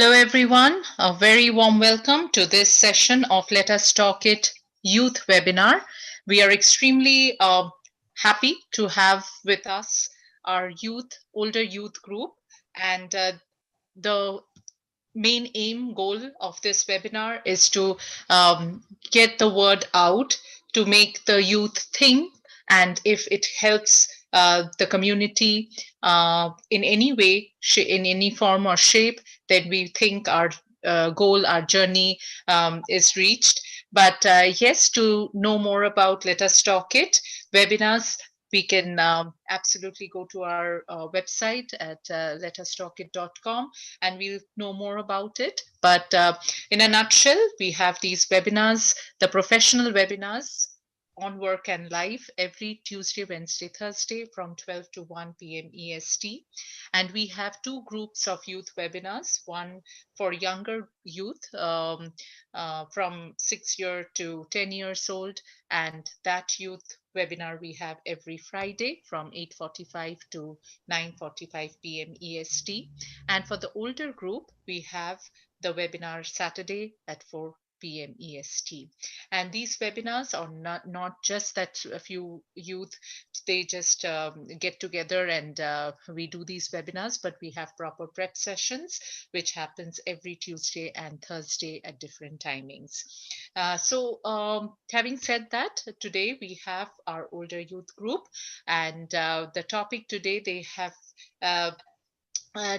Hello, everyone. A very warm welcome to this session of Let Us Talk It Youth webinar. We are extremely happy to have with us our older youth group, and the main goal of this webinar is to get the word out, to make the youth think, and if it helps the community in any way, in any form or shape, then we think our goal, our journey is reached. But yes, to know more about Let Us Talk It webinars, we can absolutely go to our website at letustalkit.com, and we'll know more about it. But in a nutshell, we have these webinars, the professional webinars on work and life every Tuesday, Wednesday, Thursday from 12 to 1 p.m. EST. And we have two groups of youth webinars, one for younger youth from 6 years to 10 years old. And that youth webinar we have every Friday from 8:45 to 9:45 p.m. EST. And for the older group, we have the webinar Saturday at 4 p.m. EST. And these webinars are not just that a few youth, they just get together and we do these webinars, but we have proper prep sessions, which happens every Tuesday and Thursday at different timings. Having said that, today we have our older youth group, and the topic today they have uh,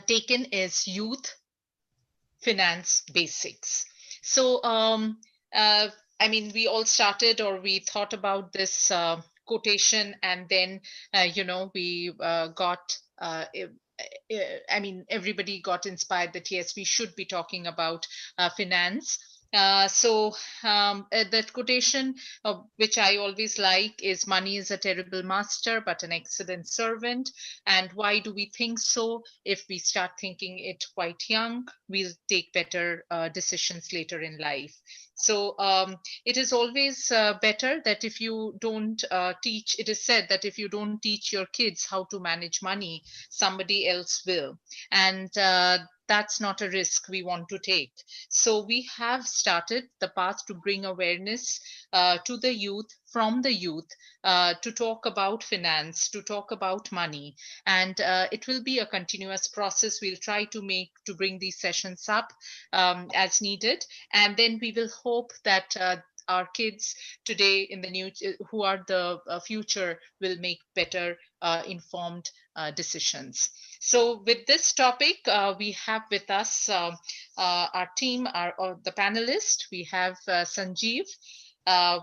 taken is youth finance basics. So, we all started, or we thought about this quotation, and then, we got. Everybody got inspired that yes, we should be talking about finance. That quotation, which I always like, is money is a terrible master, but an excellent servant. And why do we think so? If we start thinking it quite young, we'll take better decisions later in life. So it is always better that if you don't teach, it is said that if you don't teach your kids how to manage money, somebody else will. And that's not a risk we want to take. So we have started the path to bring awareness to the youth, from the youth, to talk about finance, to talk about money. And it will be a continuous process. We'll try to bring these sessions up as needed. And then we will hope that our kids today in the new, who are the future, will make better informed decisions. So with this topic, we have with us our team, the panelists. We have Sanjeev,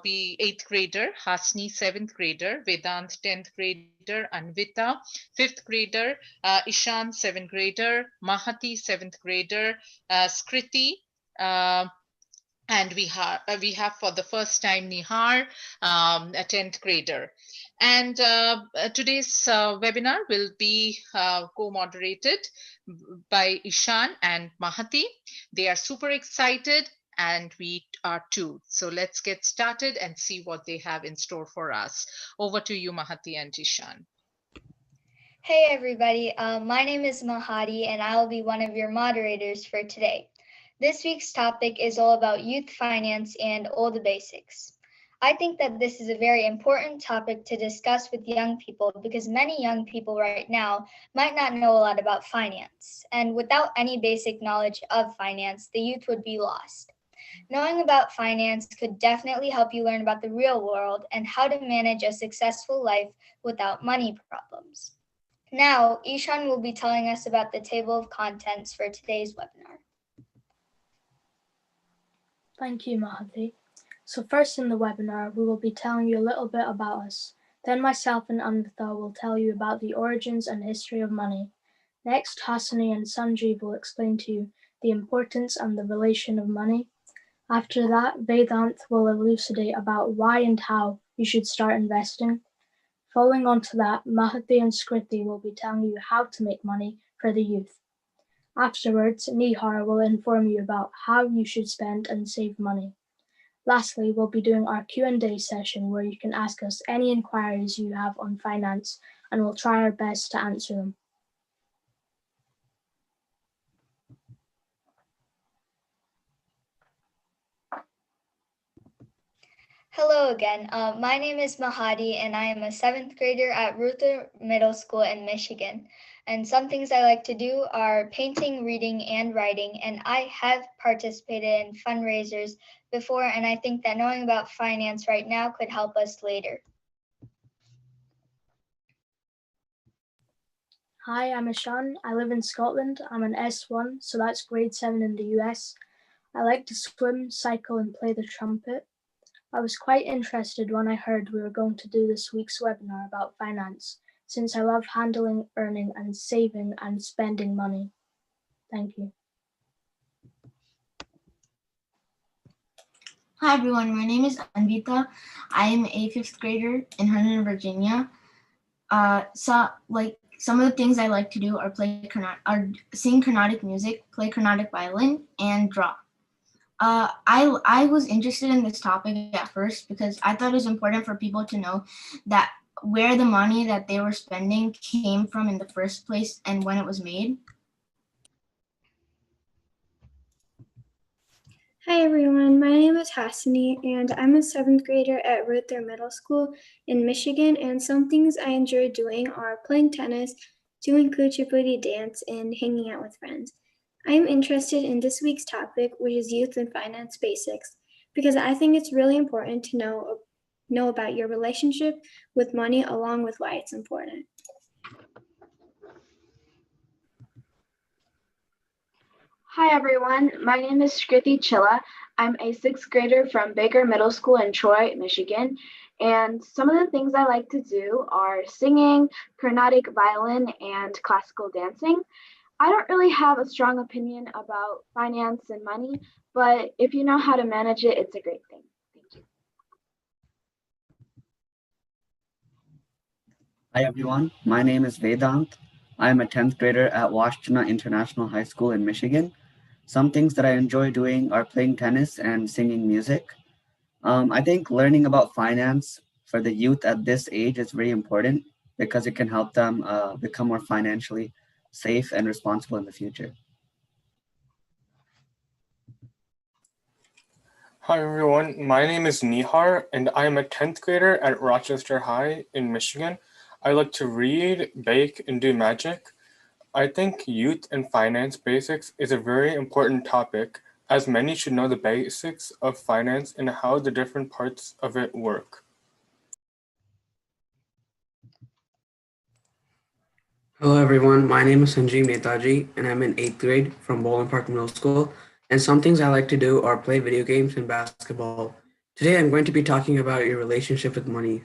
we 8th grader, Hasni 7th grader, Vedant 10th grader, Anvita 5th grader, Ishan 7th grader, Mahati 7th grader, Skriti, uh, and we have for the first time Nihar, a 10th grader. And today's webinar will be co-moderated by Ishan and Mahati. They are super excited, and we are too. So let's get started and see what they have in store for us. Over to you, Mahati and Ishan. Hey everybody, my name is Mahadi and I will be one of your moderators for today. This week's topic is all about youth finance and all the basics. I think that this is a very important topic to discuss with young people because many young people right now might not know a lot about finance. And without any basic knowledge of finance, the youth would be lost. Knowing about finance could definitely help you learn about the real world and how to manage a successful life without money problems. Now, Ishan will be telling us about the table of contents for today's webinar. Thank you, Mahati. So first in the webinar, we will be telling you a little bit about us. Then myself and Anvita will tell you about the origins and history of money. Next, Hasani and Sanjeev will explain to you the importance and the relation of money. After that, Vedant will elucidate about why and how you should start investing. Following on to that, Mahati and Skriti will be telling you how to make money for the youth. Afterwards, Nihar will inform you about how you should spend and save money. Lastly, we'll be doing our Q&A session where you can ask us any inquiries you have on finance, and we'll try our best to answer them. Hello again. My name is Mahadi, and I am a seventh grader at Ruther Middle School in Michigan. And some things I like to do are painting, reading, and writing. And I have participated in fundraisers before, and I think that knowing about finance right now could help us later. Hi, I'm Ishan. I live in Scotland. I'm an S1, so that's grade 7 in the US. I like to swim, cycle, and play the trumpet. I was quite interested when I heard we were going to do this week's webinar about finance, since I love handling, earning, and saving and spending money. Thank you. Hi everyone, my name is Anvita. I am a fifth grader in Herndon, Virginia. Some of the things I like to do are sing Carnatic music, play Carnatic violin, and draw. I was interested in this topic at first because I thought it was important for people to know that where the money that they were spending came from in the first place and when it was made. Hi everyone, my name is Hassani and I'm a seventh grader at Ruther Middle School in Michigan, and some things I enjoy doing are playing tennis, doing kuchipudi dance, and hanging out with friends. I'm interested in this week's topic, which is youth and finance basics, because I think it's really important to know about your relationship with money along with why it's important. Hi everyone, my name is Shkriti Chilla. I'm a sixth grader from Baker Middle School in Troy, Michigan. And some of the things I like to do are singing, Carnatic violin, and classical dancing. I don't really have a strong opinion about finance and money, but if you know how to manage it, it's a great thing. Thank you. Hi everyone, my name is Vedant. I am a 10th grader at Washtenaw International High School in Michigan. Some things that I enjoy doing are playing tennis and singing music. I think learning about finance for the youth at this age is very important because it can help them become more financially safe and responsible in the future. Hi everyone, my name is Nihar and I am a 10th grader at Rochester High in Michigan. I like to read, bake, and do magic. I think youth and finance basics is a very important topic, as many should know the basics of finance and how the different parts of it work. Hello everyone, my name is Sanjeev Netaji and I'm in 8th grade from Bowling Park Middle School, and some things I like to do are play video games and basketball. Today I'm going to be talking about your relationship with money.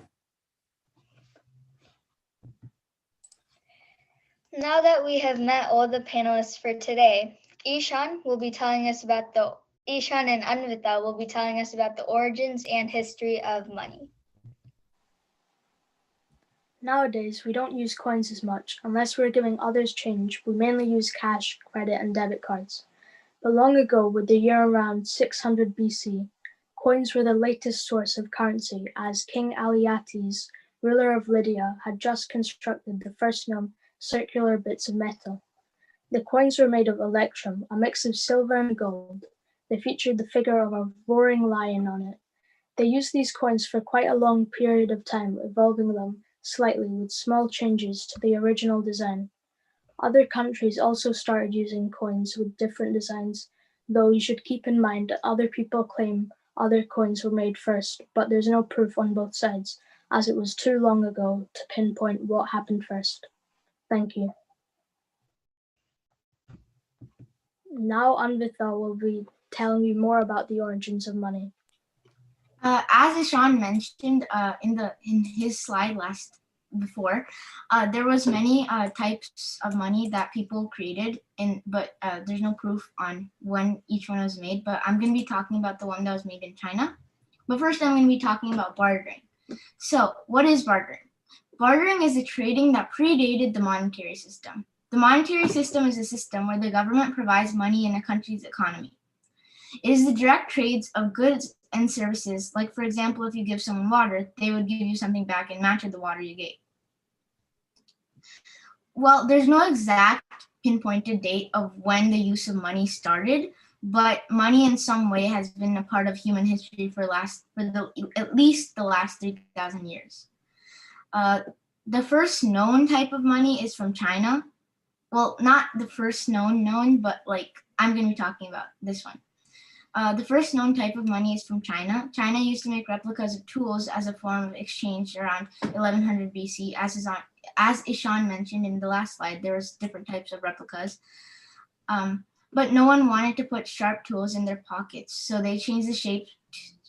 Now that we have met all the panelists for today, Ishan and Anvita will be telling us about the origins and history of money. Nowadays, we don't use coins as much. Unless we're giving others change, we mainly use cash, credit, and debit cards. But long ago, with the year around 600 BC, coins were the latest source of currency, as King Alyattes, ruler of Lydia, had just constructed the first known circular bits of metal. The coins were made of electrum, a mix of silver and gold. They featured the figure of a roaring lion on it. They used these coins for quite a long period of time, evolving them slightly with small changes to the original design. Other countries also started using coins with different designs, though you should keep in mind that other people claim other coins were made first, but there's no proof on both sides, as it was too long ago to pinpoint what happened first. Thank you. Now Anvita will be telling you more about the origins of money. As Ishan mentioned in his slide before, there was many types of money that people created, but there's no proof on when each one was made. But I'm going to be talking about the one that was made in China. But first, I'm going to be talking about bartering. So, what is bartering? Bartering is a trading that predated the monetary system. The monetary system is a system where the government provides money in a country's economy. It is the direct trades of goods and services, like for example, if you give someone water, they would give you something back in match of the water you gave. Well, there's no exact pinpointed date of when the use of money started, but money in some way has been a part of human history for at least the last 3,000 years. The first known type of money is from China. Well, not the first known, but like I'm going to be talking about this one. The first known type of money is from China. China used to make replicas of tools as a form of exchange around 1100 BC. As Ishan mentioned in the last slide, there was different types of replicas. But no one wanted to put sharp tools in their pockets, so they changed the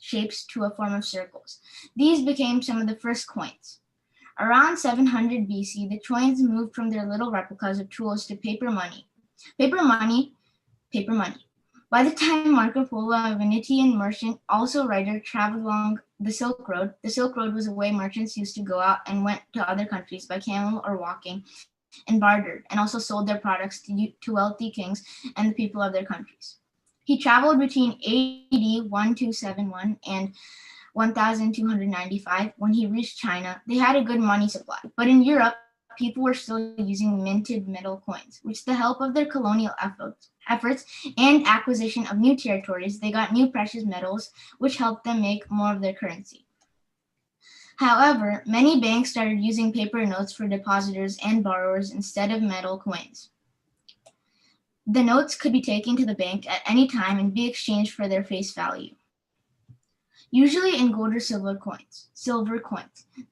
shapes to a form of circles. These became some of the first coins. Around 700 BC, the coins moved from their little replicas of tools to paper money. Paper money. By the time Marco Polo, a Venetian merchant, also writer, traveled along the Silk Road was a way merchants used to go out and went to other countries by camel or walking and bartered, and also sold their products to wealthy kings and the people of their countries. He traveled between AD 1271 and 1295. When he reached China, they had a good money supply. But in Europe, people were still using minted metal coins. With the help of their colonial efforts and acquisition of new territories, they got new precious metals, which helped them make more of their currency. However, many banks started using paper notes for depositors and borrowers instead of metal coins. The notes could be taken to the bank at any time and be exchanged for their face value, usually in gold or silver coins.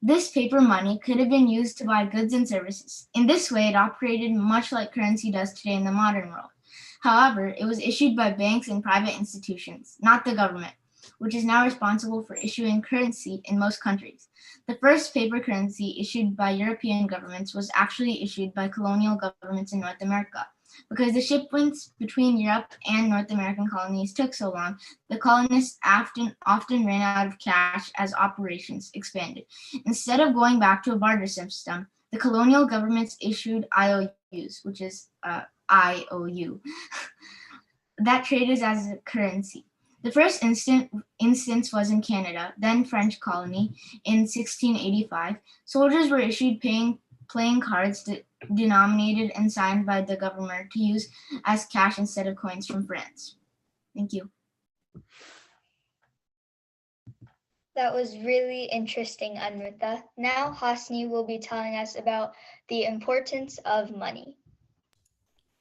This paper money could have been used to buy goods and services. In this way, it operated much like currency does today in the modern world. However, it was issued by banks and private institutions, not the government, which is now responsible for issuing currency in most countries. The first paper currency issued by European governments was actually issued by colonial governments in North America. Because the shipments between Europe and North American colonies took so long, the colonists often ran out of cash as operations expanded. Instead of going back to a barter system, the colonial governments issued IOUs, which is IOU, that traded as a currency. The first instance was in Canada, then French colony, in 1685. Soldiers were issued playing cards denominated and signed by the government to use as cash instead of coins from France. Thank you. That was really interesting, Anmrita. Now Hasni will be telling us about the importance of money.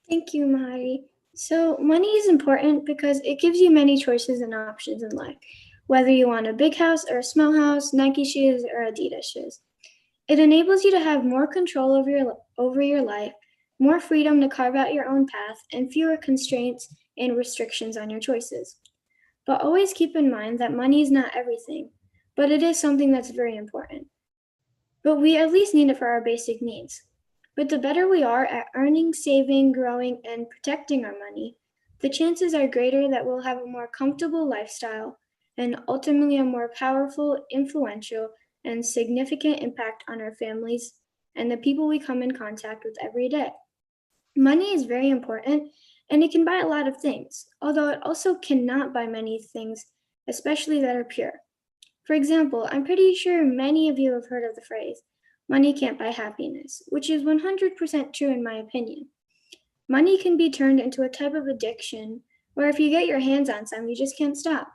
Thank you, Mahari. So money is important because it gives you many choices and options in life, whether you want a big house or a small house, Nike shoes or Adidas shoes. It enables you to have more control over your life, more freedom to carve out your own path, and fewer constraints and restrictions on your choices. But always keep in mind that money is not everything, but it is something that's very important. But we at least need it for our basic needs. But the better we are at earning, saving, growing, and protecting our money, the chances are greater that we'll have a more comfortable lifestyle and ultimately a more powerful, influential, and significant impact on our families and the people we come in contact with every day. Money is very important and it can buy a lot of things, although it also cannot buy many things, especially that are pure. For example, I'm pretty sure many of you have heard of the phrase, money can't buy happiness, which is 100% true in my opinion. Money can be turned into a type of addiction where if you get your hands on some, you just can't stop.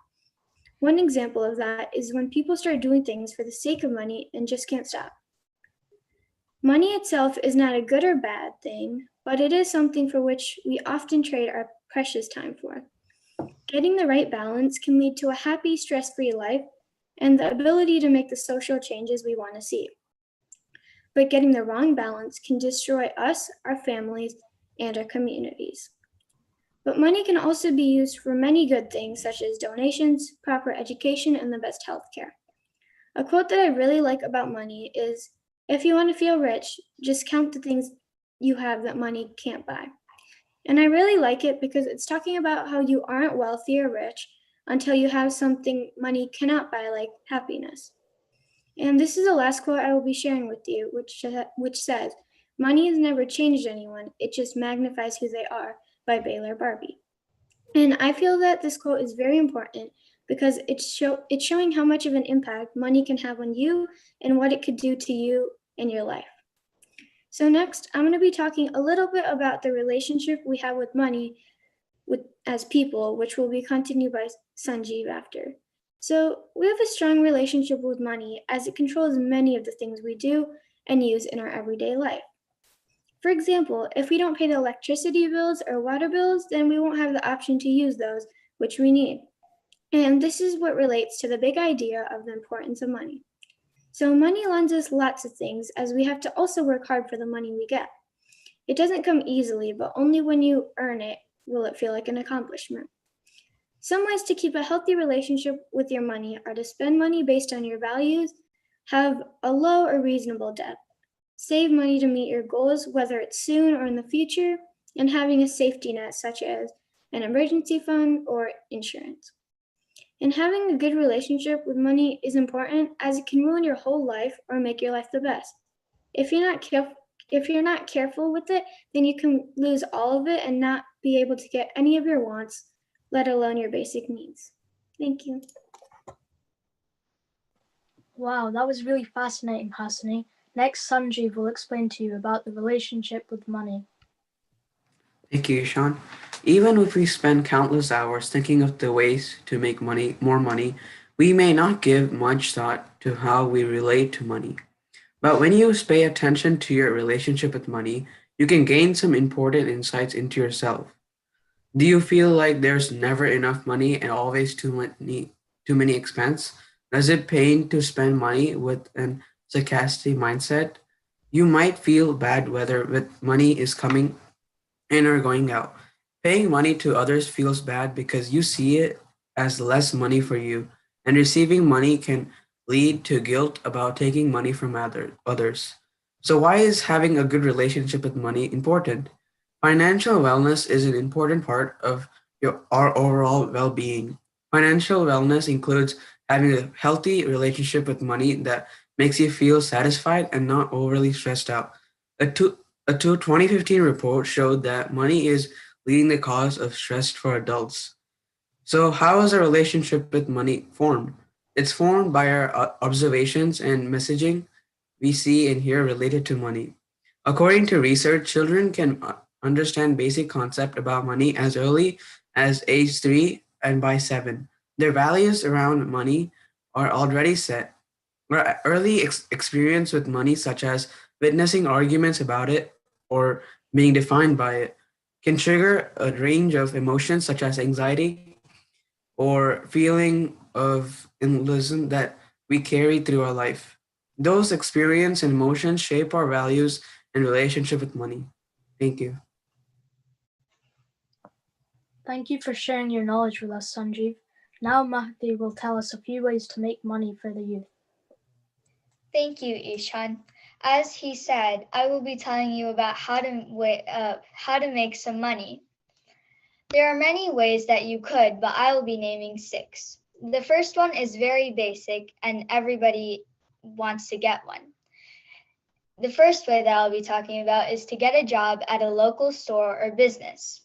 One example of that is when people start doing things for the sake of money and just can't stop. Money itself is not a good or bad thing, but it is something for which we often trade our precious time for. Getting the right balance can lead to a happy, stress-free life and the ability to make the social changes we want to see. But getting the wrong balance can destroy us, our families, and our communities. But money can also be used for many good things such as donations, proper education, and the best healthcare. A quote that I really like about money is, if you want to feel rich, just count the things you have that money can't buy. And I really like it because it's talking about how you aren't wealthy or rich until you have something money cannot buy, like happiness. And this is the last quote I will be sharing with you, which says, money has never changed anyone, it just magnifies who they are, by Baylor Barbie. And I feel that this quote is very important because it's showing how much of an impact money can have on you and what it could do to you in your life. So next, I'm going to be talking a little bit about the relationship we have with money as people, which will be continued by Sanjeev after. So we have a strong relationship with money as it controls many of the things we do and use in our everyday life. For example, if we don't pay the electricity bills or water bills, then we won't have the option to use those, which we need. And this is what relates to the big idea of the importance of money. So money lends us lots of things, as we have to also work hard for the money we get. It doesn't come easily, but only when you earn it will it feel like an accomplishment. Some ways to keep a healthy relationship with your money are to spend money based on your values, have a low or reasonable debt, save money to meet your goals, whether it's soon or in the future, and having a safety net such as an emergency fund or insurance. And having a good relationship with money is important as it can ruin your whole life or make your life the best. If you're not careful with it, then you can lose all of it and not be able to get any of your wants, let alone your basic needs. Thank you. Wow, that was really fascinating, Hasani. Next, Sanjeev will explain to you about the relationship with money. Thank you, Sean. Even if we spend countless hours thinking of the ways to make more money, we may not give much thought to how we relate to money. But when you pay attention to your relationship with money, you can gain some important insights into yourself. Do you feel like there's never enough money and always too many expense? Does it pain to spend money with an sarcastic mindset? You might feel bad whether with money is coming in or going out. Paying money to others feels bad because you see it as less money for you, and receiving money can lead to guilt about taking money from others. So, why is having a good relationship with money important? Financial wellness is an important part of our overall well being. Financial wellness includes having a healthy relationship with money that makes you feel satisfied and not overly stressed out. A, two, a 2015 report showed that money is leading the cause of stress for adults. So, how is a relationship with money formed? It's formed by our observations and messaging we see and hear related to money. According to research, children can understand basic concept about money as early as age 3 and by 7. Their values around money are already set. Our early experience with money, such as witnessing arguments about it or being defined by it, can trigger a range of emotions such as anxiety or feeling of illusion that we carry through our life. Those experiences and emotions shape our values and relationship with money. Thank you. Thank you for sharing your knowledge with us, Sanjeev. Now Mahdi will tell us a few ways to make money for the youth. Thank you, Ishan. As he said, I will be telling you about how to make some money. There are many ways that you could, but I will be naming 6. The first one is very basic, and everybody wants to get one. The first way that I'll be talking about is to get a job at a local store or business.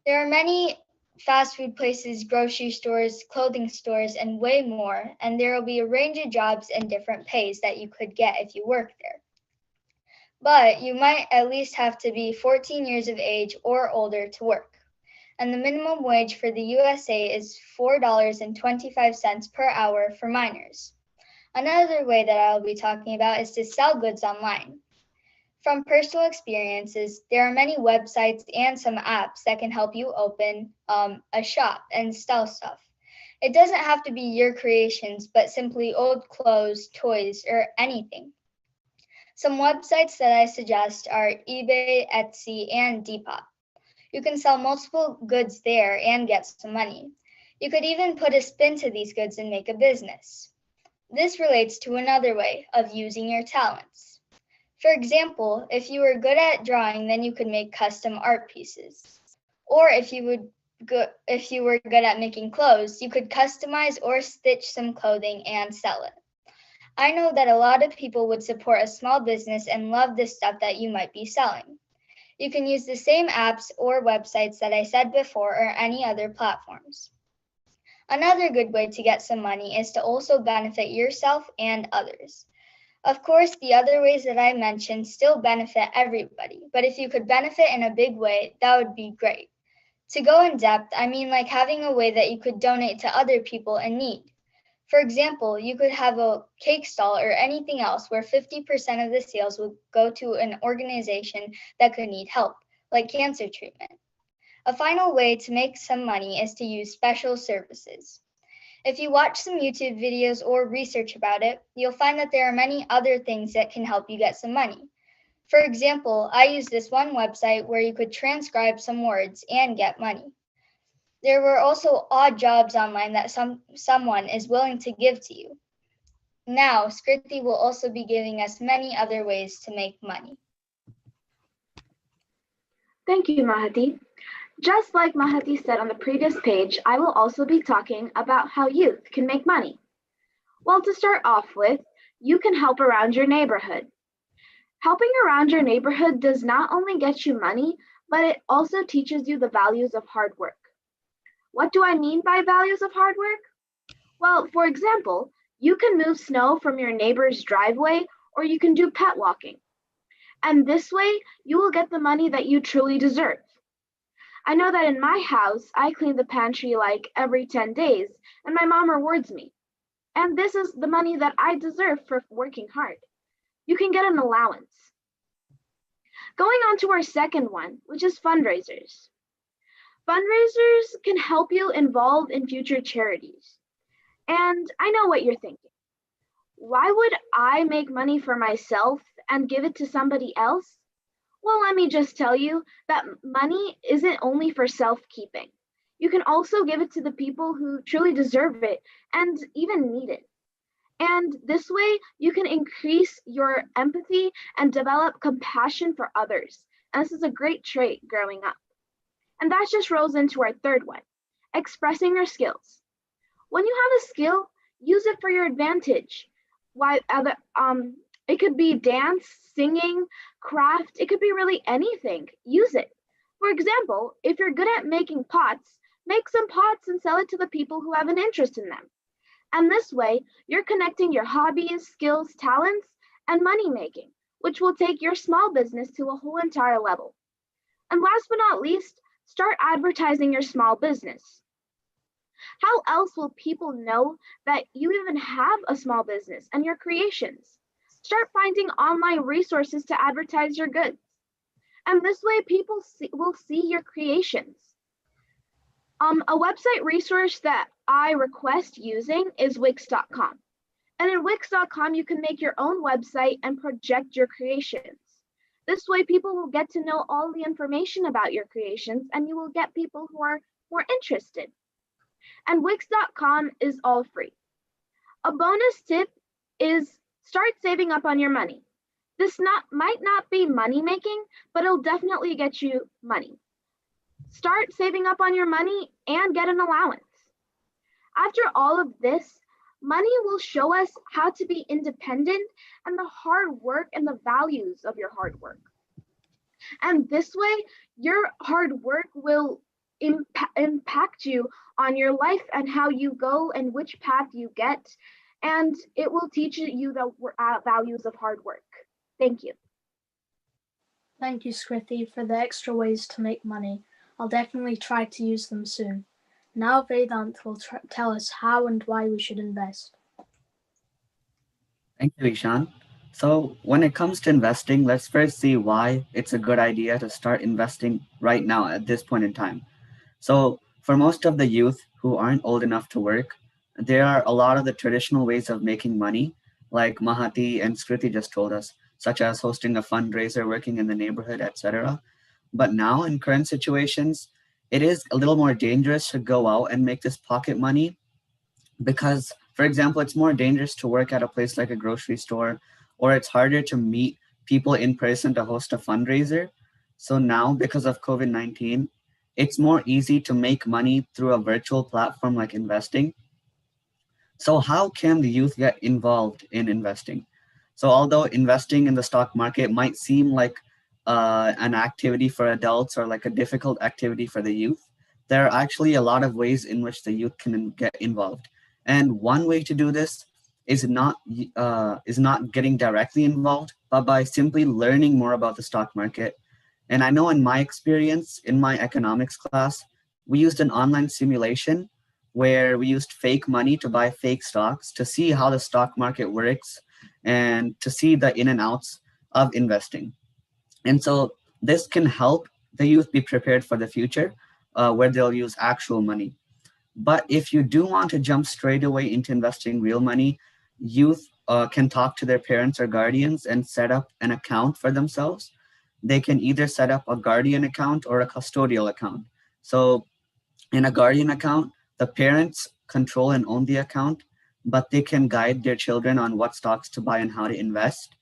There are many fast food places, grocery stores, clothing stores, and way more, and there will be a range of jobs and different pays that you could get if you work there. But you might at least have to be 14 years of age or older to work. And the minimum wage for the USA is $4.25 per hour for minors. Another way that I'll be talking about is to sell goods online. From personal experiences, there are many websites and some apps that can help you open a shop and sell stuff. It doesn't have to be your creations, but simply old clothes, toys, or anything. Some websites that I suggest are eBay, Etsy, and Depop. You can sell multiple goods there and get some money. You could even put a spin to these goods and make a business. This relates to another way of using your talents. For example, if you were good at drawing, then you could make custom art pieces. Or if you were good at making clothes, you could customize or stitch some clothing and sell it. I know that a lot of people would support a small business and love the stuff that you might be selling. You can use the same apps or websites that I said before or any other platforms. Another good way to get some money is to also benefit yourself and others. Of course, the other ways that I mentioned still benefit everybody, but if you could benefit in a big way, that would be great. To go in depth, I mean like having a way that you could donate to other people in need. For example, you could have a cake stall or anything else where 50% of the sales would go to an organization that could need help, like cancer treatment. A final way to make some money is to use special services. If you watch some YouTube videos or research about it, you'll find that there are many other things that can help you get some money. For example, I used this one website where you could transcribe some words and get money. There were also odd jobs online that someone is willing to give to you. Now, Skriti will also be giving us many other ways to make money. Thank you, Mahati. Just like Mahati said on the previous page, I will also be talking about how youth can make money. Well, to start off with, you can help around your neighborhood. Helping around your neighborhood does not only get you money, but it also teaches you the values of hard work. What do I mean by values of hard work? Well, for example, you can move snow from your neighbor's driveway, or you can do pet walking. And this way, you will get the money that you truly deserve. I know that in my house, I clean the pantry like every 10 days, and my mom rewards me. And this is the money that I deserve for working hard. You can get an allowance. Going on to our second one, which is fundraisers. Fundraisers can help you involve in future charities. And I know what you're thinking. Why would I make money for myself and give it to somebody else? Well, let me just tell you that money isn't only for self-keeping. You can also give it to the people who truly deserve it and even need it. And this way, you can increase your empathy and develop compassion for others. And this is a great trait growing up. And that just rolls into our third one, expressing your skills. When you have a skill, use it for your advantage. It could be dance, singing, craft, it could be really anything. Use it. For example, if you're good at making pots, make some pots and sell it to the people who have an interest in them. And this way, you're connecting your hobbies, skills, talents, and money making, which will take your small business to a whole entire level. And last but not least, start advertising your small business. How else will people know that you even have a small business and your creations? Start finding online resources to advertise your goods. And this way, people will see your creations. A website resource that I request using is Wix.com. And in Wix.com, you can make your own website and project your creations. This way, people will get to know all the information about your creations, and you will get people who are more interested. And Wix.com is all free. A bonus tip is start saving up on your money. This might not be money making, but it'll definitely get you money. Start saving up on your money and get an allowance. After all of this, money will show us how to be independent and the hard work and the values of your hard work. And this way, your hard work will impact you on your life and how you go and which path you get. And it will teach you the values of hard work. Thank you. Thank you, Skriti, for the extra ways to make money. I'll definitely try to use them soon. Now Vedant will tell us how and why we should invest. Thank you, Ishan. So when it comes to investing, let's first see why it's a good idea to start investing right now at this point in time. So for most of the youth who aren't old enough to work, there are a lot of the traditional ways of making money, like Mahati and Skriti just told us, such as hosting a fundraiser, working in the neighborhood, etc. But now in current situations, it is a little more dangerous to go out and make this pocket money because, for example, it's more dangerous to work at a place like a grocery store, or it's harder to meet people in person to host a fundraiser. So now, because of COVID-19, it's more easy to make money through a virtual platform like investing. So how can the youth get involved in investing? So although investing in the stock market might seem like an activity for adults or like a difficult activity for the youth, there are actually a lot of ways in which the youth can get involved. And one way to do this is not getting directly involved, but by simply learning more about the stock market. And I know in my experience, in my economics class, we used an online simulation where we used fake money to buy fake stocks to see how the stock market works and to see the in and outs of investing. And so this can help the youth be prepared for the future where they'll use actual money. But if you do want to jump straight away into investing real money, youth can talk to their parents or guardians and set up an account for themselves. They can either set up a guardian account or a custodial account. So in a guardian account, the parents control and own the account, but they can guide their children on what stocks to buy and how to invest.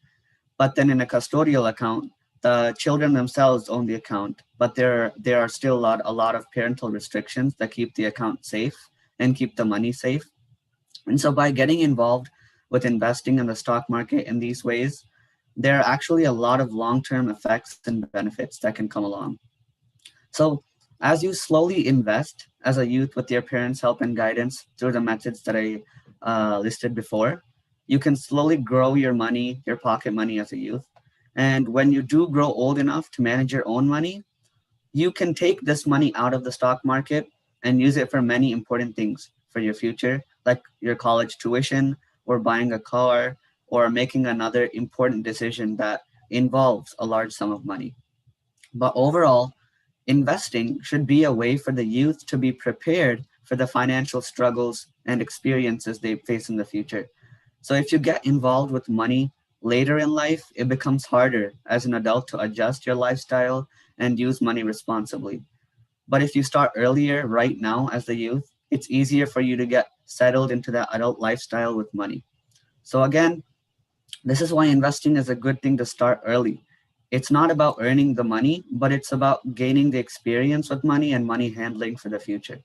But then in a custodial account, the children themselves own the account, but there are still a lot of parental restrictions that keep the account safe and keep the money safe. And so by getting involved with investing in the stock market in these ways, there are actually a lot of long-term effects and benefits that can come along. So as you slowly invest as a youth with your parents' help and guidance through the methods that I listed before, you can slowly grow your money, your pocket money as a youth. And when you do grow old enough to manage your own money, you can take this money out of the stock market and use it for many important things for your future, like your college tuition or buying a car or making another important decision that involves a large sum of money. But overall, investing should be a way for the youth to be prepared for the financial struggles and experiences they face in the future. So if you get involved with money later in life, it becomes harder as an adult to adjust your lifestyle and use money responsibly. But if you start earlier, right now as the youth, it's easier for you to get settled into that adult lifestyle with money. So again, this is why investing is a good thing to start early. It's not about earning the money, but it's about gaining the experience with money and money handling for the future.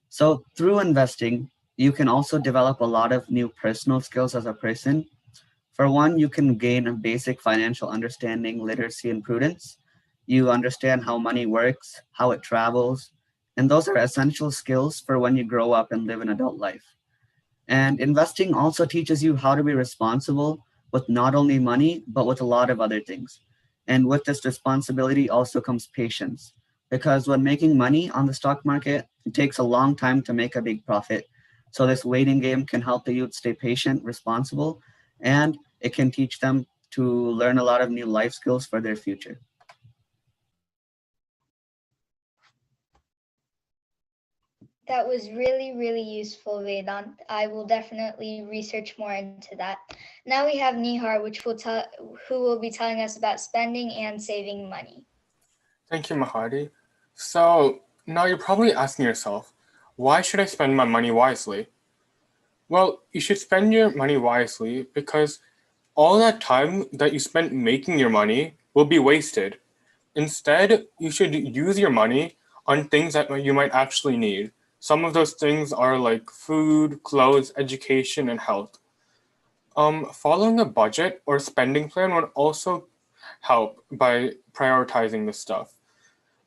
So through investing, you can also develop a lot of new personal skills as a person. For one, you can gain a basic financial understanding, literacy, and prudence. You understand how money works, how it travels, and those are essential skills for when you grow up and live an adult life. And investing also teaches you how to be responsible with not only money, but with a lot of other things. And with this responsibility also comes patience. Because when making money on the stock market, it takes a long time to make a big profit. So this waiting game can help the youth stay patient, responsible, and it can teach them to learn a lot of new life skills for their future. That was really, really useful, Vedant. I will definitely research more into that. Now we have Nihar, who will be telling us about spending and saving money. Thank you, Mahadi. So now you're probably asking yourself, why should I spend my money wisely? Well, you should spend your money wisely because all that time that you spent making your money will be wasted. Instead, you should use your money on things that you might actually need. Some of those things are like food, clothes, education, and health. Following a budget or spending plan would also help by prioritizing this stuff.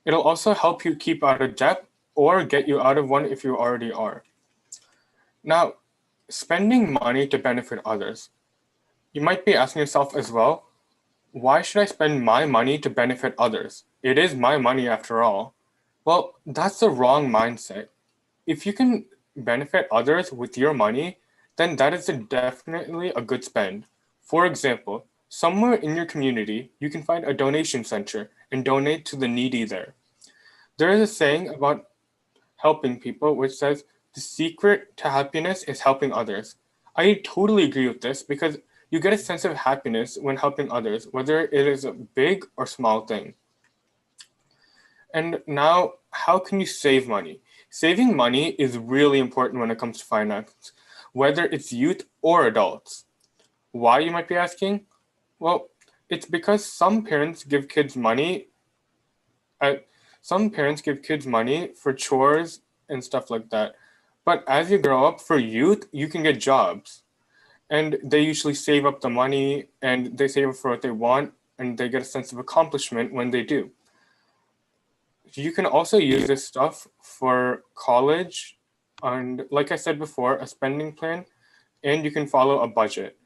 It'll also help you keep out of debt or get you out of one if you already are. Now, spending money to benefit others. You might be asking yourself as well, why should I spend my money to benefit others? It is my money after all. Well, that's the wrong mindset. If you can benefit others with your money, then that is definitely a good spend. For example, somewhere in your community, you can find a donation center and donate to the needy there. There is a saying about helping people which says the secret to happiness is helping others. I totally agree with this because you get a sense of happiness when helping others, whether it is a big or small thing. And now, how can you save money? Saving money is really important when it comes to finance, whether it's youth or adults. Why, you might be asking? Well, it's because uh, some parents give kids money for chores and stuff like that. But as you grow up, for youth, you can get jobs. And they usually save up the money and they save up for what they want and they get a sense of accomplishment when they do. You can also use this stuff for college and, like I said before, a spending plan, and you can follow a budget.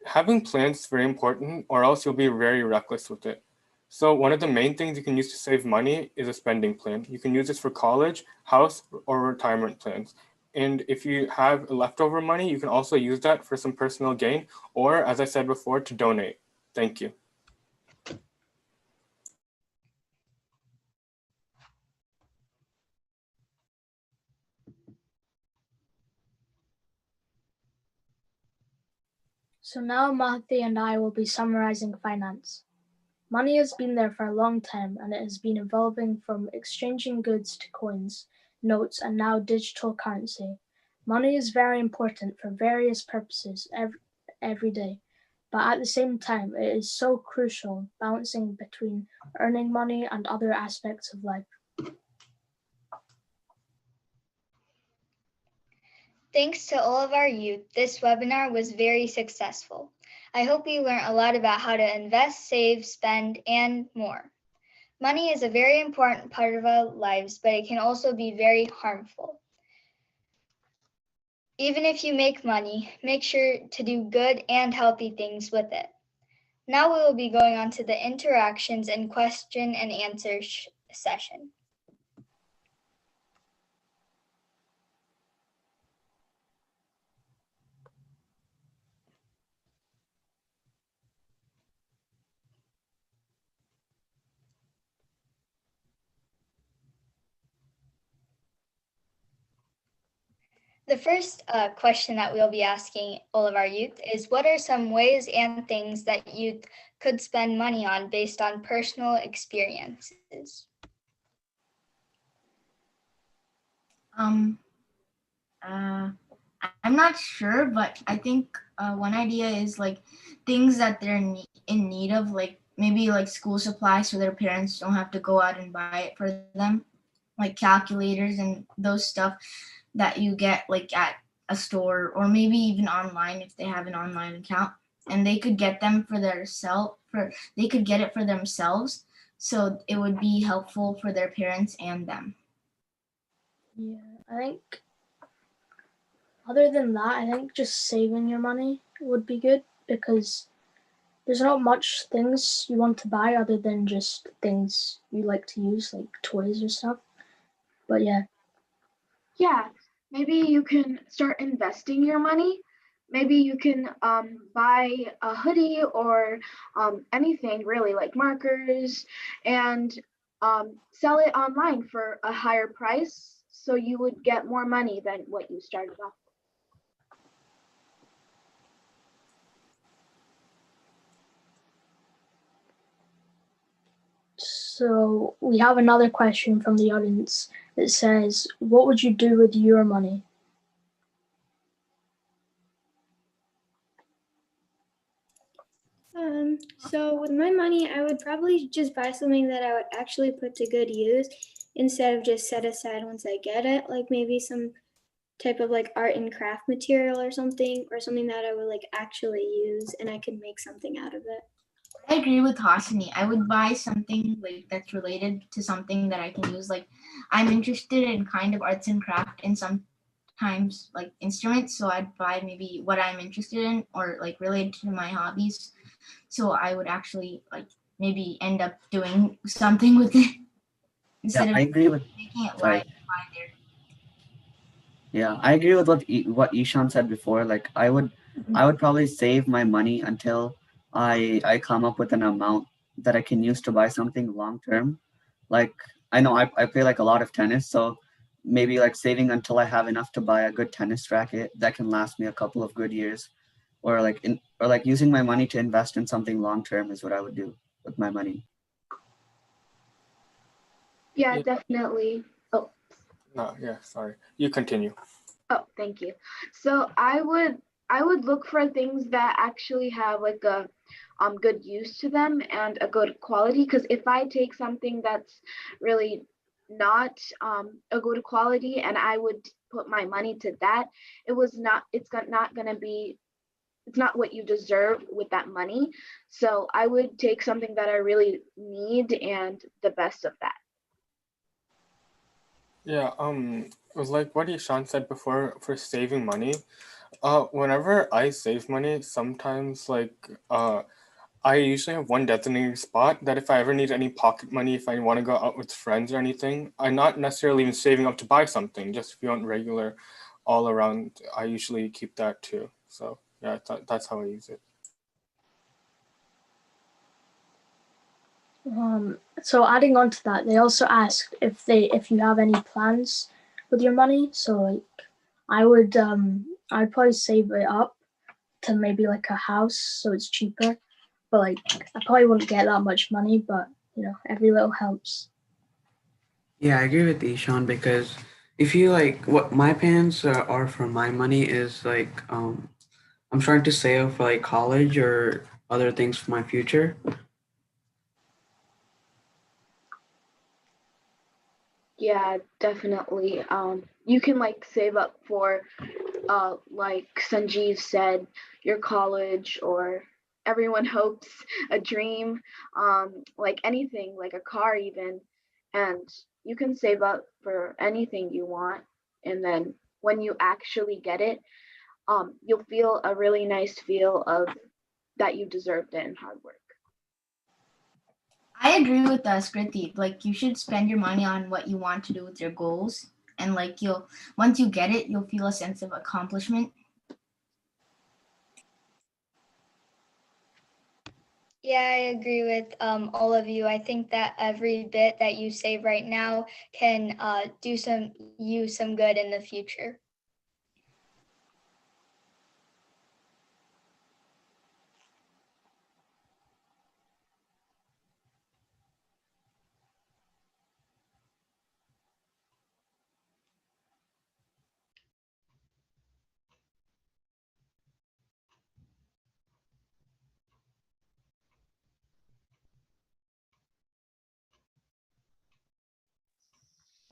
Having plans is very important or else you'll be very reckless with it. So one of the main things you can use to save money is a spending plan. You can use this for college, house, or retirement plans. And if you have leftover money, you can also use that for some personal gain, or as I said before, to donate. Thank you. So now Mahdi and I will be summarizing finance. Money has been there for a long time and it has been evolving from exchanging goods to coins, notes, and now digital currency. Money is very important for various purposes every day, but at the same time, it is so crucial balancing between earning money and other aspects of life. Thanks to all of our youth, this webinar was very successful. I hope you learned a lot about how to invest, save, spend, and more. Money is a very important part of our lives, but it can also be very harmful. Even if you make money, make sure to do good and healthy things with it. Now we will be going on to the interactions and question and answer session. The first question that we'll be asking all of our youth is, what are some ways and things that youth could spend money on based on personal experiences? I'm not sure, but I think one idea is like things that they're in need of, like maybe like school supplies so their parents don't have to go out and buy it for them, like calculators and those stuff that you get like at a store or maybe even online if they have an online account, and they could get them for they could get it for themselves, so it would be helpful for their parents and them. Yeah, I think other than that, I think just saving your money would be good because there's not much things you want to buy other than just things you like to use, like toys or stuff. But yeah. Yeah, maybe you can start investing your money. Maybe you can buy a hoodie or anything really, like markers, and sell it online for a higher price so you would get more money than what you started off. So we have another question from the audience that says, what would you do with your money? So with my money, I would probably just buy something that I would actually put to good use instead of just set aside once I get it, like maybe some type of like art and craft material or something that I would like actually use and I could make something out of it. I agree with Hasani. I would buy something like that's related to something that I can use. Like I'm interested in kind of arts and craft and sometimes like instruments. So I'd buy maybe what I'm interested in or like related to my hobbies. So I would actually like maybe end up doing something with it instead Yeah, of I agree with. making it Sorry. lie there. Yeah, I agree with what Ishan said before. Like I would probably save my money until I come up with an amount that I can use to buy something long term. Like I know I play like a lot of tennis, so maybe like saving until I have enough to buy a good tennis racket that can last me a couple of good years, or like using my money to invest in something long term is what I would do with my money. Yeah, Yeah. definitely. Oh, No, yeah, sorry. You continue. oh, thank you. So I would look for things that actually have like a good use to them and a good quality. Because if I take something that's really not a good quality and I would put my money to that, not gonna be it's not what you deserve with that money. So I would take something that I really need and the best of that. Yeah, it was like what Ishan said before for saving money. Whenever I save money, sometimes like I usually have one designated spot that if I ever need any pocket money, if I want to go out with friends or anything, I'm not necessarily even saving up to buy something, just if you want regular all around, I usually keep that too. So yeah, that's how I use it. So adding on to that, they also asked if you have any plans with your money. So like I would I'd probably save it up to maybe like a house so it's cheaper. But like I probably wouldn't get that much money, but you know, every little helps. Yeah, I agree with Ishan because if you like, what my plans are for my money is like, I'm trying to save for like college or other things for my future. Yeah, definitely. You can like save up for, like Sanjeev said, your college or everyone hopes a dream, like anything, like a car even, and you can save up for anything you want, and then when you actually get it, you'll feel a really nice feel of that you deserved it and hard work. I agree with Skriti. Like you should spend your money on what you want to do with your goals, and like you'll once you get it, you'll feel a sense of accomplishment. Yeah, I agree with all of you. I think that every bit that you save right now can do some good in the future.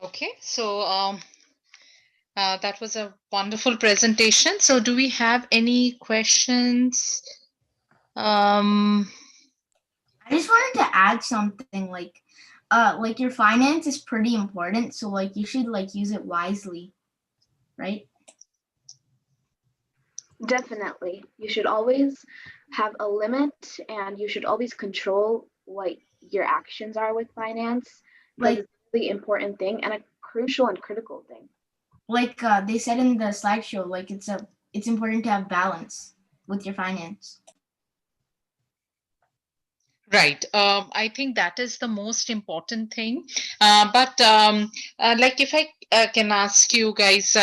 Okay, so that was a wonderful presentation. So do we have any questions? I just wanted to add something like your finance is pretty important, so like you should like use it wisely, right? Definitely. You should always have a limit and you should always control what your actions are with finance because Like it's a really important thing and a crucial and critical thing. they said in the slideshow, like it's important to have balance with your finance. Right. I think that is the most important thing. But like, if I can ask you guys,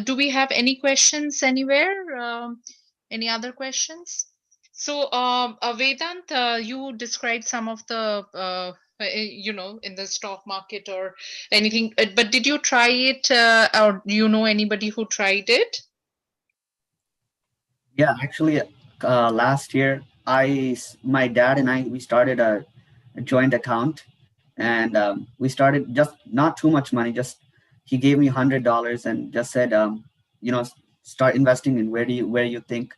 do we have any questions anywhere? Any other questions? So, Vedant, you described some of the, in the stock market or anything, but did you try it, or do you know anybody who tried it? Yeah, actually, last year, my dad and I, we started a joint account, and we started just not too much money. Just he gave me $100 and just said, you know, start investing in where you think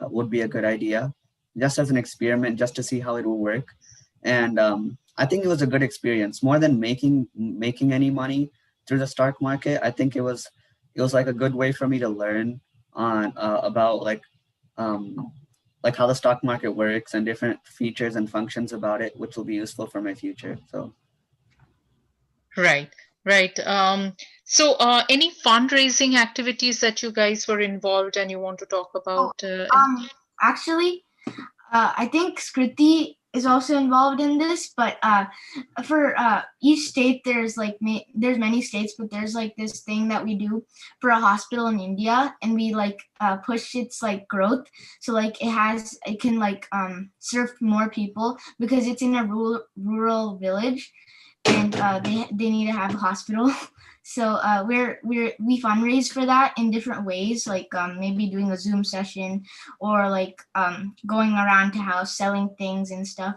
would be a good idea, just as an experiment, just to see how it will work. And I think it was a good experience. More than making any money through the stock market, I think it was like a good way for me to learn on about um, like how the stock market works and different features and functions about it, which will be useful for my future. So Right, right. So, any fundraising activities that you guys were involved and you want to talk Oh, about? actually, I think Skriti is also involved in this, but for each state, there's like there's many states, but there's like this thing that we do for a hospital in India, and we like push its like growth, so like it can like serve more people because it's in a rural village, and they need to have a hospital. So we fundraise for that in different ways, like maybe doing a Zoom session or like going around to house selling things and stuff,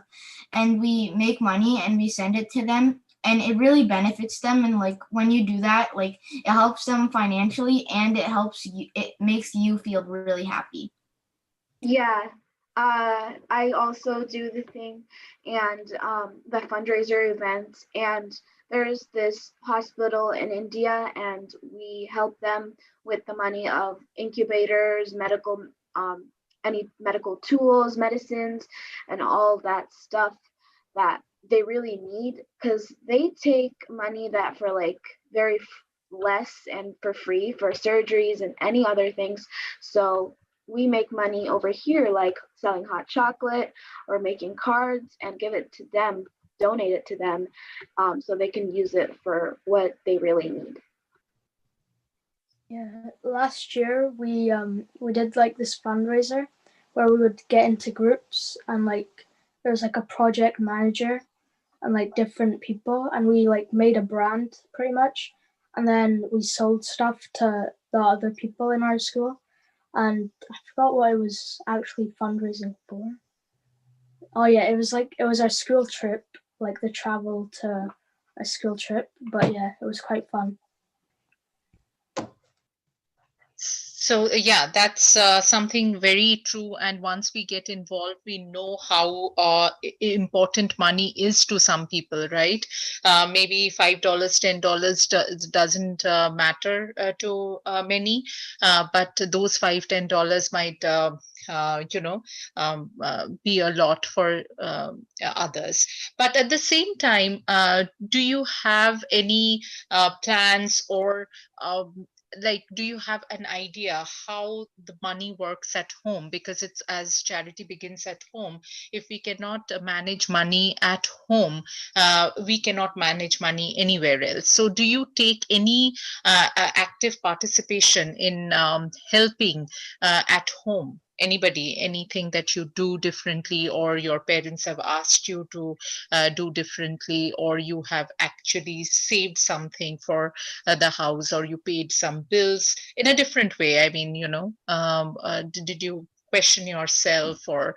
and we make money and we send it to them, and it really benefits them. And like when you do that, like it helps them financially and it makes you feel really happy. Yeah, I also do the thing and the fundraiser event. And there's this hospital in India, and we help them with the money of incubators, medical any medical tools, medicines, and all that stuff that they really need, because they take money that for like very less and for free for surgeries and any other things. So we make money over here like selling hot chocolate or making cards and give it to them, donate it to them, so they can use it for what they really need. Yeah, last year we did like this fundraiser where we would get into groups and like there was like a project manager and like different people and we like made a brand pretty much and then we sold stuff to the other people in our school and I forgot what I was actually fundraising for. Oh yeah, it was our school trip, like the travel to a school trip, but yeah, it was quite fun. So yeah, that's something very true. And once we get involved, we know how important money is to some people, right? Maybe $5, $10 doesn't matter to many, but those $5, $10 might you know, be a lot for others. But at the same time, do you have any plans or like do you have an idea how the money works at home, because it's as charity begins at home. If we cannot manage money at home, we cannot manage money anywhere else. So do you take any active participation in helping at home? Anybody, anything that you do differently or your parents have asked you to do differently, or you have actually saved something for the house, or you paid some bills in a different way? I mean, you know, did you question yourself or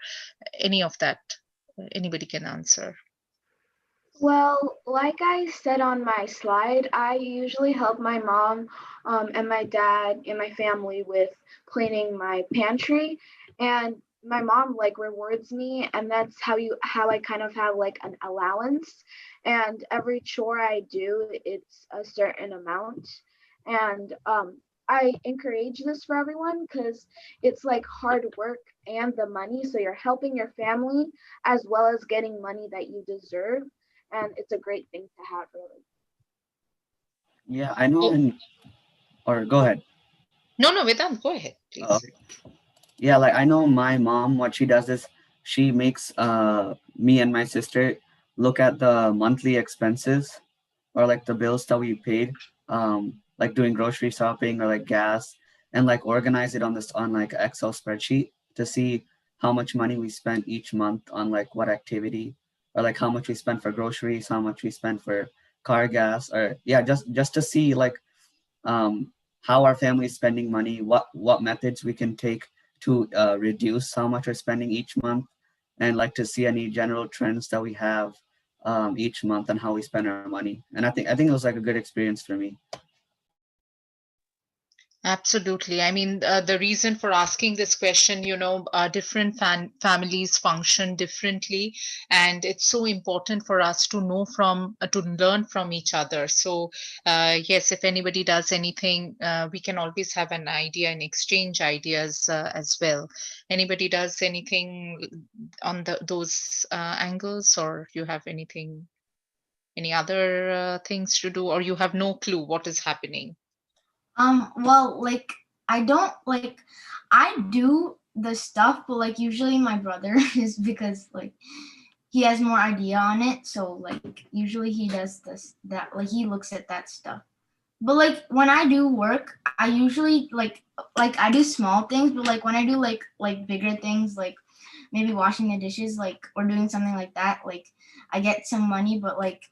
any of that? Anybody can answer. Well, like I said on my slide, I usually help my mom and my dad and my family with cleaning my pantry, and my mom like rewards me, and that's how I kind of have like an allowance. And every chore I do, it's a certain amount, and I encourage this for everyone because it's like hard work and the money, so you're helping your family as well as getting money that you deserve, and it's a great thing to have, really. Yeah, I know, Oh, or go ahead. no, no, Vedant, go ahead, Uh, please. yeah, like I know my mom, what she does is she makes me and my sister look at the monthly expenses or like the bills that we paid, like doing grocery shopping or like gas, and like organize it on this on like Excel spreadsheet to see how much money we spent each month on like what activity, or like how much we spent for groceries, how much we spent for car gas, or yeah, just to see like how our family is spending money, what methods we can take to reduce how much we're spending each month, and like to see any general trends that we have each month and how we spend our money. And I think it was like a good experience for me. Absolutely. I mean, the reason for asking this question, you know, different families function differently, and it's so important for us to know from, to learn from each other. So, yes, if anybody does anything, we can always have an idea and exchange ideas as well. Anybody does anything on those angles, or you have anything, any other things to do, or you have no clue what is happening? Well, like I don't like I do the stuff, but like usually my brother is because like he has more idea on it. So like usually he does this that like he looks at that stuff. But like when I do work, I usually like I do small things, but like when I do like bigger things like maybe washing the dishes like or doing something like that, like I get some money, but like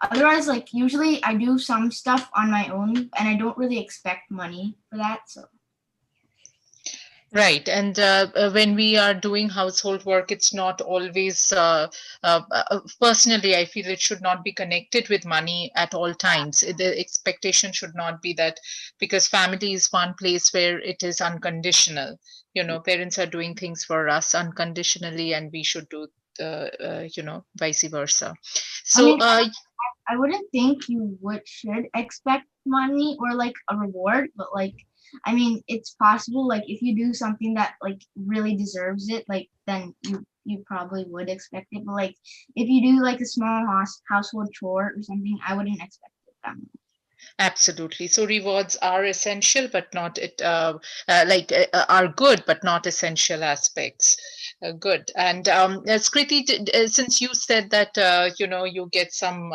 otherwise like usually I do some stuff on my own and I don't really expect money for that. So Right. And when we are doing household work, it's not always, personally, I feel it should not be connected with money at all times. The expectation should not be that, because family is one place where it is unconditional. You know, parents are doing things for us unconditionally, and we should do, you know, vice versa. I So, mean I wouldn't think you would should expect money or like a reward, but like I mean, it's possible, like if you do something that like really deserves it, like then you probably would expect it. But like if you do like a small household chore or something, I wouldn't expect it that much. Absolutely. So rewards are essential, but not are good, but not essential aspects. Good. And Skriti, since you said that you get some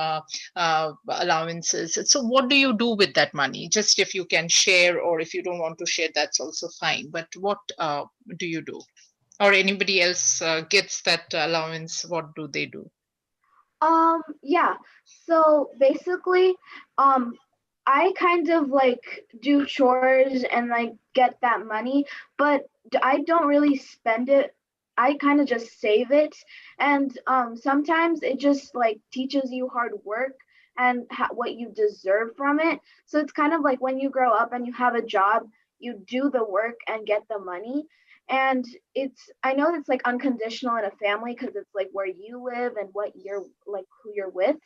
allowances, so what do you do with that money? Just if you can share, or if you don't want to share, that's also fine. But what do you do? Or anybody else gets that allowance? What do they do? Yeah. So basically, I kind of like do chores and like get that money, but I don't really spend it. I kind of just save it, and sometimes it just like teaches you hard work and what you deserve from it. So it's kind of like when you grow up and you have a job, you do the work and get the money. And I know it's like unconditional in a family because it's like where you live and what you're like who you're with,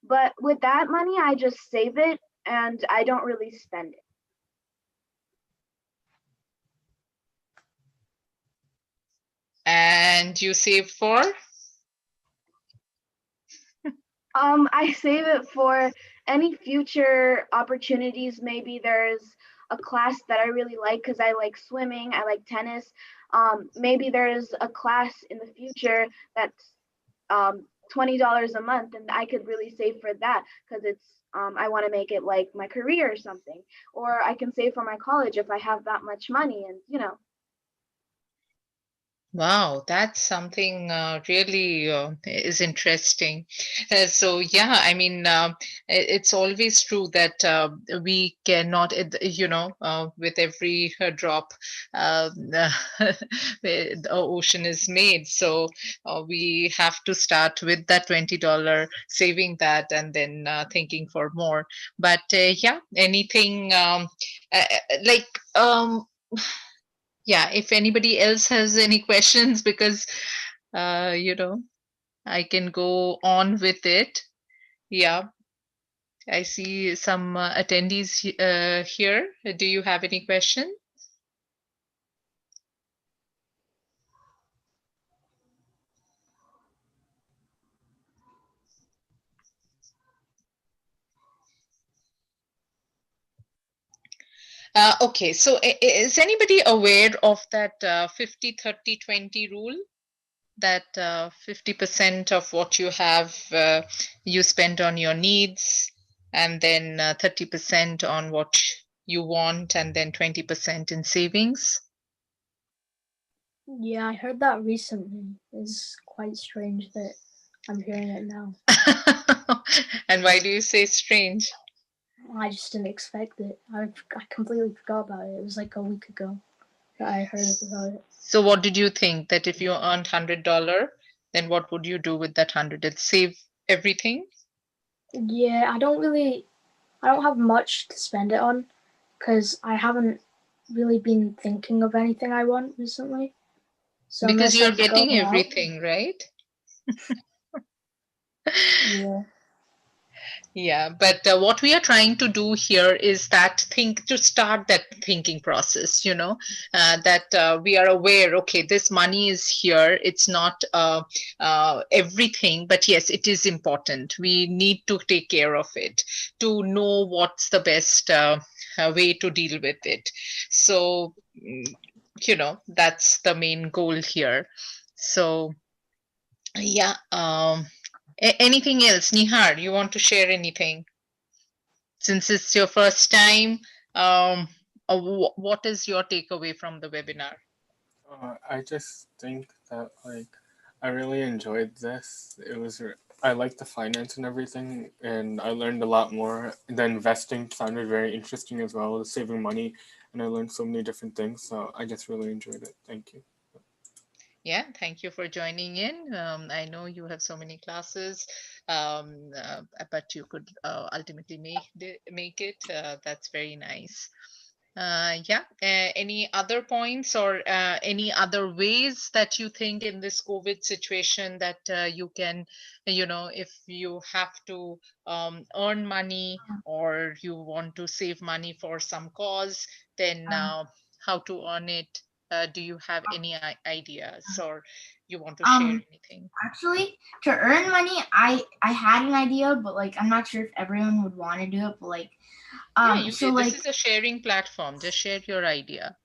but with that money I just save it and I don't really spend it. And you save for? I save it for any future opportunities. Maybe there's a class that I really like because I like swimming, I like tennis. Maybe there's a class in the future that's $20 a month, and I could really save for that because I want to make it like my career or something. Or I can save for my college if I have that much money, and Wow, that's something really is interesting. So yeah, I mean, it's always true that we cannot, with every drop, the ocean is made. So we have to start with that $20, saving that, and then thinking for more. But yeah, anything like. Yeah, if anybody else has any questions, because uh, you know, I can go on with it. Yeah, I see some attendees here. Do you have any question? Okay, so is anybody aware of that 50, 30, 20 rule? That 50% of what you have you spend on your needs, and then 30% on what you want, and then 20% in savings. Yeah, I heard that recently. It's quite strange that I'm hearing it now. And why do you say strange? I just didn't expect it. I completely forgot about it. It was like a week ago that I heard about it. So what did you think, that if you earned $100, then what would you do with that 100? It save everything? Yeah, I don't have much to spend it on because I haven't really been thinking of anything I want recently. So Because unless you're I go getting out, everything, right? yeah. Yeah, but what we are trying to do here is to start that thinking process, that we are aware, okay, this money is here. It's not everything, but yes, it is important. We need to take care of it to know what's the best way to deal with it. So, that's the main goal here. So, yeah. Anything else, Nihar? You want to share anything? Since it's your first time, what is your takeaway from the webinar? I just think that like I really enjoyed this. I liked the finance and everything, and I learned a lot more. The investing sounded very interesting as well, saving money, and I learned so many different things. So I just really enjoyed it. Thank you. Yeah, thank you for joining in. I know you have so many classes, but you could ultimately make it. That's very nice. Yeah. Any other points or any other ways that you think in this COVID situation that you can, if you have to earn money or you want to save money for some cause, then Um, how to earn it? Do you have any ideas or you want to share um, anything? Actually, to earn money, I had an idea, but like I'm not sure if everyone would want to do it. But like, Yeah, so this like is a sharing platform. Just share your idea.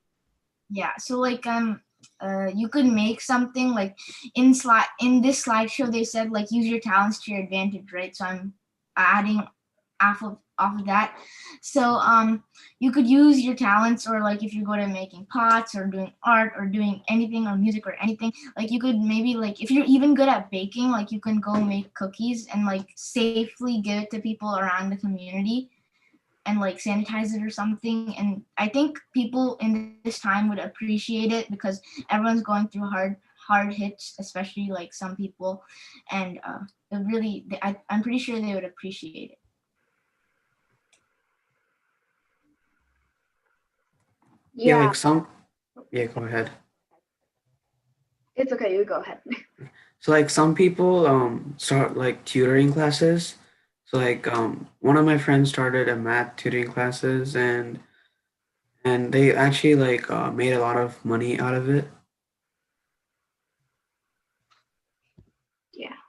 yeah, so like you could make something like in this slideshow they said like use your talents to your advantage, right? So I'm adding off of that. So you could use your talents, or like if you're good at making pots or doing art or doing anything or music or anything, like you could maybe like if you're even good at baking, like you can go make cookies and like safely give it to people around the community and like sanitize it or something. And I think people in this time would appreciate it because everyone's going through hard hits, especially like some people, and it really I'm pretty sure they would appreciate it. Yeah, Yeah, like some, yeah, go ahead. it's okay. You go ahead. So like some people start like tutoring classes. So like one of my friends started a math tutoring classes and they actually like made a lot of money out of it. Yeah.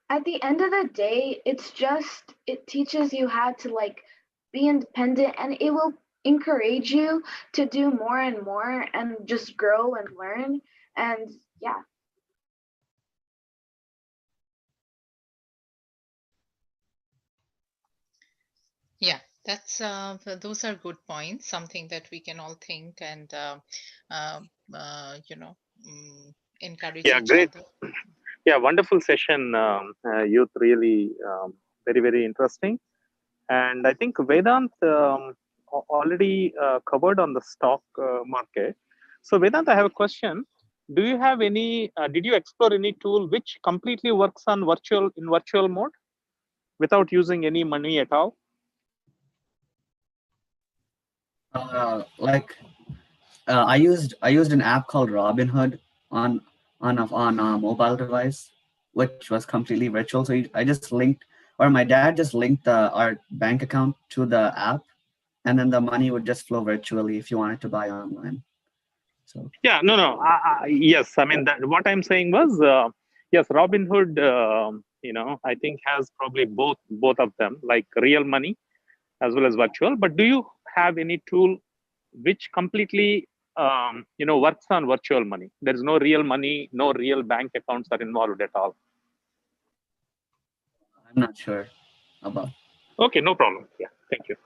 At the end of the day, it teaches you how to like be independent, and it will encourage you to do more and more and just grow and learn. And yeah. Yeah, those are good points, something that we can all think and uh, you know, encourage Yeah, each great. other. Yeah, wonderful session. Youth really very, very interesting. And I think Vedant already covered on the stock market. So Vedant, I have a question. Do you have any? Did you explore any tool which completely works on virtual mode without using any money at all? Like I used an app called Robinhood on on a mobile device, which was completely virtual. So I just linked, or my dad just linked our bank account to the app, and then the money would just flow virtually if you wanted to buy online. So Yeah, no, no. Yes, I mean that. What I'm saying was, yes, Robinhood. I think has probably both of them, like real money as well as virtual. But do you have any tool which completely works on virtual money? There is no real money, no real bank accounts are involved at all. I'm not sure about. Okay, no problem. Yeah, thank you.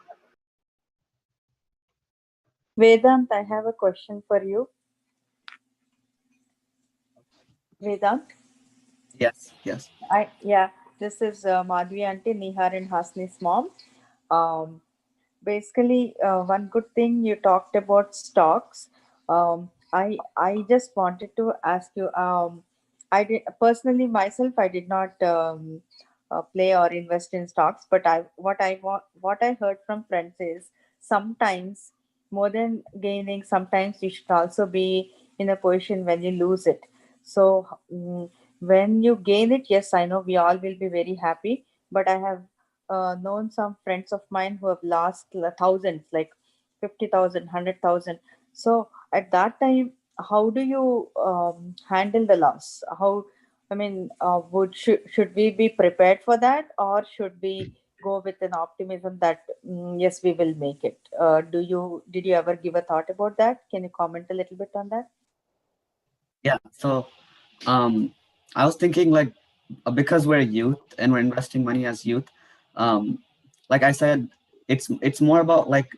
Vedant, I have a question for you. Vedant, Yes, yes. yeah, this is Madhvi auntie, Nihar and Hasni's mom. Um, Basically, one good thing you talked about stocks. I just wanted to ask you. I did personally myself. I did not play or invest in stocks, but what I heard from friends is sometimes more than gaining, sometimes you should also be in a position when you lose it. So when you gain it, yes, I know we all will be very happy. But I have known some friends of mine who have lost thousands, like 50,000, 100,000. So at that time, how do you handle the loss? I mean, should we be prepared for that, or should we go with an optimism that yes, we will make it? Did you ever give a thought about that? Can you comment a little bit on that? Yeah. So um, I was thinking like because we're youth and we're investing money as youth, um, like I said, it's more about like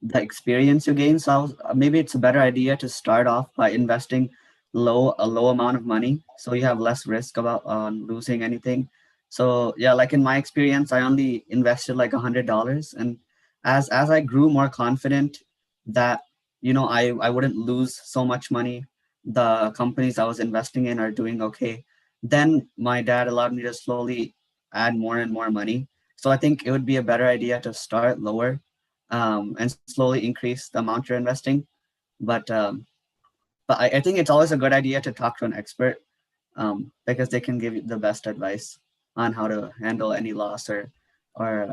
the experience you gain. So maybe it's a better idea to start off by investing a low amount of money, so you have less risk about losing anything. So yeah, like in my experience, I only invested like $100, and as I grew more confident that I wouldn't lose so much money, the companies I was investing in are doing okay, then my dad allowed me to slowly add more and more money. So I think it would be a better idea to start lower, and slowly increase the amount you're investing. But I think it's always a good idea to talk to an expert, because they can give you the best advice on how to handle any loss or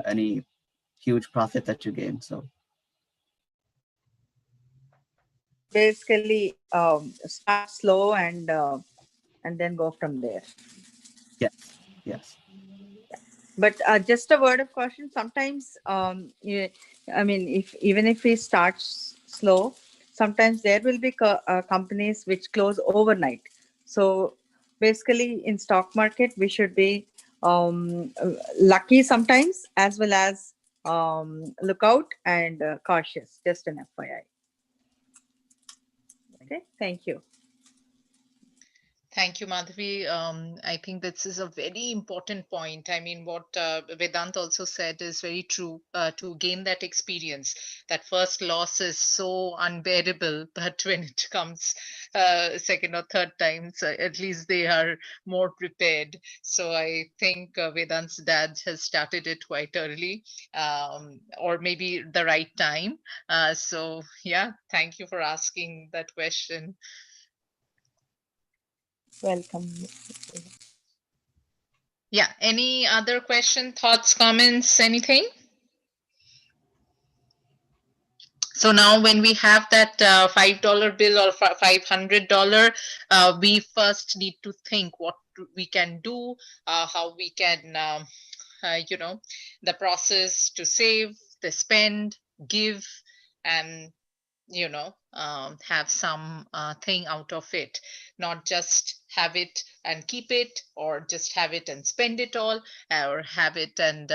any huge profit that you gain. So Basically, start slow and then go from there. yes, yes. But just a word of caution. Sometimes, I mean, if even if we start slow, sometimes there will be companies which close overnight. So basically, in stock market, we should be lucky sometimes, as well as look out and cautious. Just an FYI. Okay, thank you. Thank you, Madhavi. I think this is a very important point. I mean, what Vedant also said is very true. To gain that experience, that first loss is so unbearable, but when it comes second or third times, at least they are more prepared. So I think Vedant's dad has started it quite early, or maybe the right time. So yeah, thank you for asking that question. Welcome. Yeah. Any other question, thoughts, comments, anything? So now when we have that $5 bill or $500, we first need to think what we can do, how we can, the process to save, the spend, give, and have some thing out of it, not just have it and keep it, or just have it and spend it all, or have it and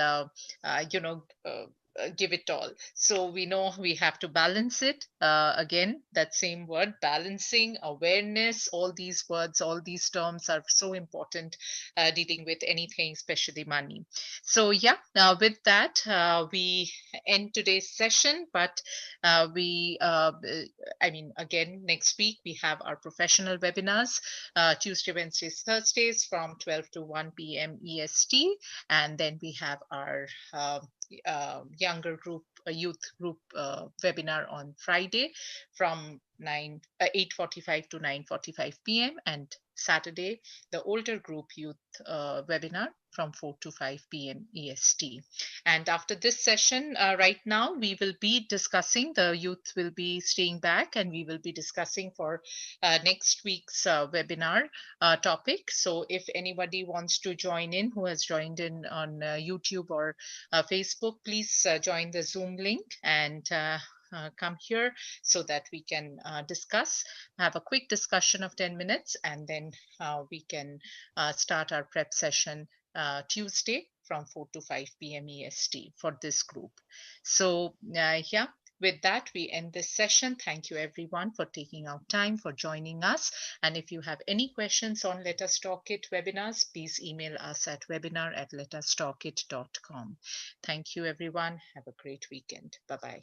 give it all. So we know we have to balance it. Again, that same word, balancing, awareness, all these words, all these terms are so important dealing with anything, especially money. So yeah, with that, we end today's session, but again, next week we have our professional webinars, Tuesday, Wednesdays, Thursdays from 12 to 1 p.m. EST. And then we have our younger group, youth group webinar on Friday from 8:45 to 9:45 p.m. and Saturday, the older group youth webinar from 4 to 5 p.m. EST. And after this session, right now, we will be discussing, the youth will be staying back and we will be discussing for next week's webinar topic. So if anybody wants to join in, who has joined in on YouTube or Facebook, please join the Zoom link and come here so that we can have a quick discussion of 10 minutes, and then we can start our prep session Tuesday from 4 to 5 p.m. EST for this group. So yeah, with that, we end this session. Thank you everyone for taking out time for joining us. And if you have any questions on Let Us Talk It webinars, please email us at webinar@letustalkit.com. Thank you everyone. Have a great weekend. Bye-bye.